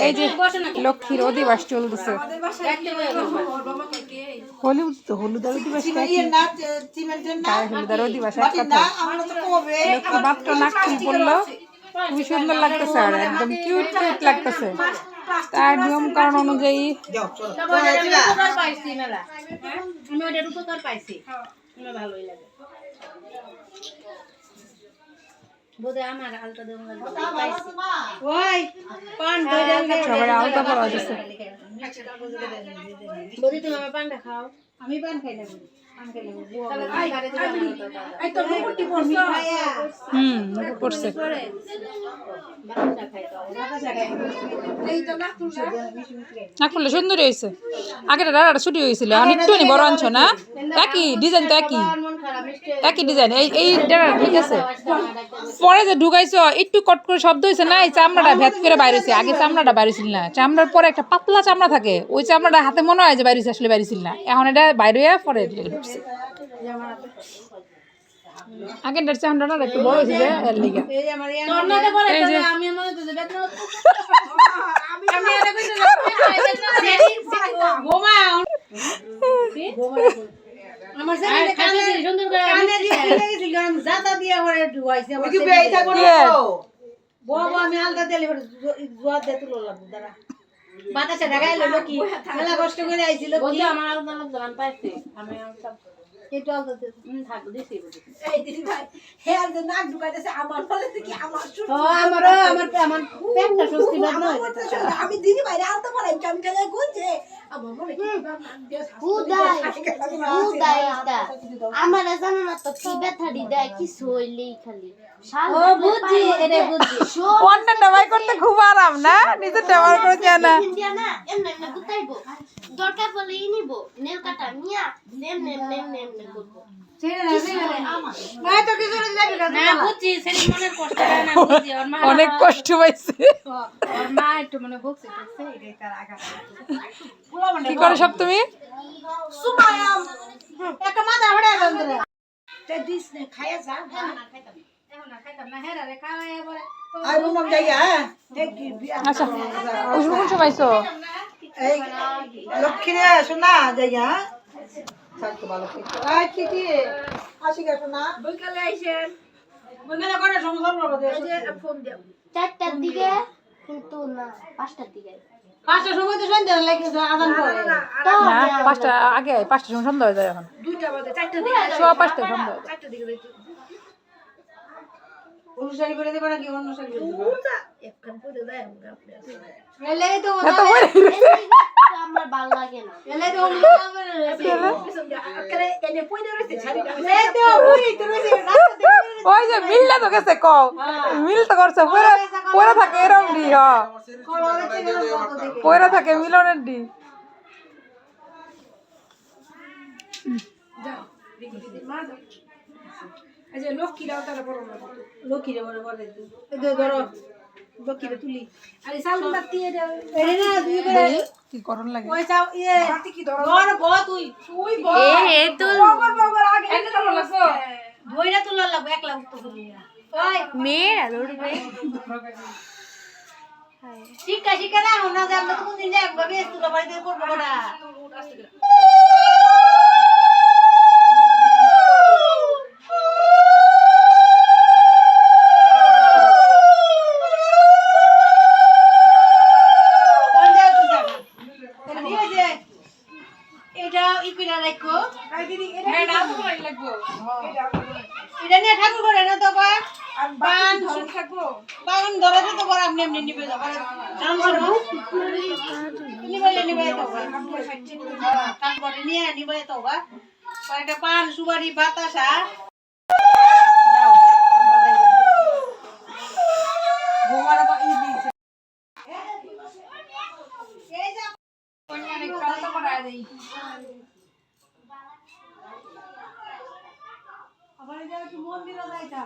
এই যে লক্ষ্মীর অধিবাস চলতেছে হলুদের অধিবাস হলুদের অধিবাস এক কথা লক্ষ্মী মাত্র নাক ফুল পড়লো খুবই সুন্দর লাগতেছে আর একদম কিউট কিউট লাগতেছে তার নিয়ম কারণ অনুযায়ী সবাই আলতা পরা হচ্ছে আমি পান খাই না পড়ছে না করলে সুন্দরী হয়েছে আগের রাড়াটা ছুটি হয়েছিল আর একটু বড় আনছো না একই ডিজাইন তো একই ডিজাইন এই ডাড়াটা ঠিক আছে পরে যে ঢুকাইছো একটু কট করে শব্দ হয়েছে না এই চামড়াটা ভেদ করে বাইরেছে আগে চামড়াটা বাইরেছিল না চামড়ার পরে একটা পাতলা চামড়া থাকে ওই চামড়াটা হাতে মনে হয় যে বাইরেছে আসলে বাইরেছিল না এখন এটা বাইরে পরে ঢুকছে আগের চামড়াটা একটু বড় হয়েছে যে এর লিগা বাতাসে ঢাকাই লইলো কি মেলা কষ্ট করে আইছিল কি আমার আলাদা দোকান পাইছে আমি একটু আলাদা থাক দিছি এই দিদি ভাই হে আর নাক ঢুকাইতেছে আমার বলে কি আমার শুন আমার পেটটা স্বস্তি বাদ নয় আমি দিদি ভাই আলাদা পড়াই কাম করে গুনছে আমার বলে কি উদাই আমার জানো না তো কি ব্যথাড়ি দেয় কিছু হইলেই খালি ও বুঝি এটা বুঝি কোনটা ডাবাই করতে খুব আরাম না নিজে ডাবার করে যায় না না এমনি এমনি গুতাইবো দরকার পড়লে নিব নেল কাটা নিয়া এমনি এমনি এমনি করব অনেক কষ্ট পাইছে কি করে সব তুমি আচ্ছা উষ্ণ কোন পাইছো লক্ষ্মী রে শোনা যাইয়া থাকতে ভালো কি কি আসি গে শোনা বইকালে আইছেন বইকালে কোন সংসার করব ফোন দাও 4টার দিকে কিন্তু না 5টার দিকে 5টার সময় তো সন্ধ্যা লাগে আজান পড়ে না 5টা আগে 5টার সময় সন্ধ্যা হয়ে যায় এখন 2টা বাজে 4টার দিকে সব 5টা সন্ধ্যা 4টার দিকে যাইতে অনুসারী করে দেব নাকি অন্য শাড়ি করে দেব ওটা একখান পরে যায় আমরা এলাই তো আমার ভালো লাগে না এলাই তো করে এনে পয়দা রইছে শাড়িটা এই তো পুরি তো রইছে ওই যে মিললা তো গেছে কও মিল তো করছে পরে পরে থাকে এরকম ডি হ্যাঁ পরে থাকে মিলনের ডি যাও মা যাও এই যে লক্ষ্মীরাও তারা বড় না লক্ষ্মীরে বড় বড় এই ধরো লক্ষ্মীরে তুলি আরে সাউন্ড বাতি এ না দুই করে কি করন লাগে ওই চাও ইয়ে বাতি কি ধরো ধর ব তুই এ তো বগর আগে এনে ধরো লাগছো ধইরা তুললা লাগবে একলা উঠতে করিয়া ওই মেয়ে ধরবে শিকা শিকা না না জানলে তো কোন দিন যাক ভাবে তুলা বাড়িতে করব গোটা এটা নিয়ে ঠাকুর করে না তো কয় আর বান ধরে থাকবো বান ধরে তো করে আপনি এমনি নিবে যাবে জান শুনো নিবে তো তারপরে নিয়ে নিবে তো বা কয়টা পান সুপারি বাতাসা যাও ভোমার বা ই দিছে এই যা কন্যানে কালটা পড়ায় দেই আবার যা কি মন্দিরে যাইতা